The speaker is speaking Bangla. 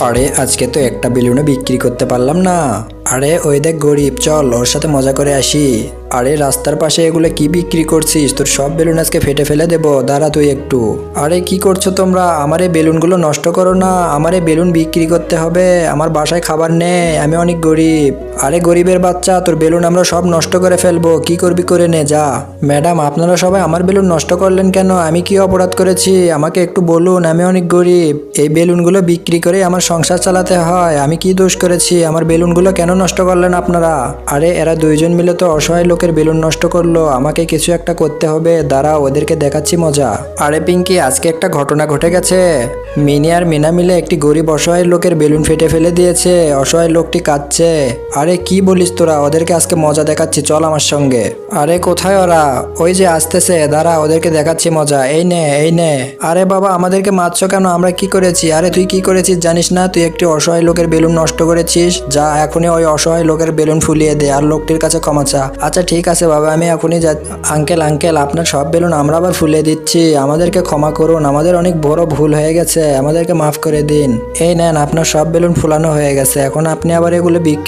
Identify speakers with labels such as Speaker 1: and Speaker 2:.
Speaker 1: আরে আজকে তো একটা বেলুনও বিক্রি করতে পারলাম না। আরে ওই দেখ গরিব, চল ওর সাথে মজা করে আসি। আরে রাস্তার পাশে এগুলো কি বিক্রি করছিস? তোর সব বেলুন আজকে ফেটে ফেলে দেবো, দাঁড়া তুই একটু। আরে কি করছো তোমরা? আমার এই বেলুনগুলো নষ্ট করো না, আমার এই বেলুন বিক্রি করতে হবে, আমার বাসায় খাবার নেই, আমি অনেক গরিব। আরে গরিবের বাচ্চা, তোর বেলুন আমরা সব নষ্ট করে ফেলবো, কি করবি করে নে যা। ম্যাডাম, আপনারা সবাই আমার বেলুন নষ্ট করলেন কেন? আমি কি অপরাধ করেছি আমাকে একটু বলুন, আমি অনেক গরিব, এই বেলুনগুলো বিক্রি করে আমার সংসার চালাতে হয়, আমি কি দোষ করেছি? আমার বেলুনগুলো কেন নষ্ট করলেন আপনারা? আরে এরা দুইজন মিলে তো অসহায় লোকের বেলুন নষ্ট করলো, আমাকে কিছু একটা করতে হবে, দাঁড়াও ওদেরকে দেখাচ্ছি মজা। আরে পিঙ্কি, আজকে একটা ঘটনা ঘটে গেছে। মিনি আর মিনা মিলে একটি গরিব অসহায় লোকের বেলুন ফেটে ফেলে দিয়েছে, অসহায় লোকটি কাঁদছে। আরে কি বলিস তোরা? ওদেরকে আজকে মজা দেখাচ্ছি, চল আমার সঙ্গে। আরে কোথায় ওরা? ওই যে আসতেছে, দাঁড়া ওদেরকে দেখাচ্ছি মজা, এই নে এই নে। আরে বাবা, আমাদেরকে মারছো কেন? আমরা কি করেছি? আরে তুই কি করেছিস জানিস না? তুই একটি অসহায় লোকের বেলুন নষ্ট করেছিস, যা এখনই ওই অসহায় লোকের বেলুন ফুলিয়ে দে আর লোকটির কাছে ক্ষমা চা। আচ্ছা ঠিক আছে বাবা, আমি এখনই যা। আঙ্কেল আঙ্কেল, আপনার সব বেলুন আমরা আবার ফুলিয়ে দিচ্ছি, আমাদেরকে ক্ষমা করুন, আমাদের অনেক বড় ভুল হয়ে গেছে, আমাদেরকে মাফ করে দিন। এই নেন, আপনার সব বেলুন ফুলানো হয়ে গেছে, এখন আপনি আবার এগুলো বিক্রি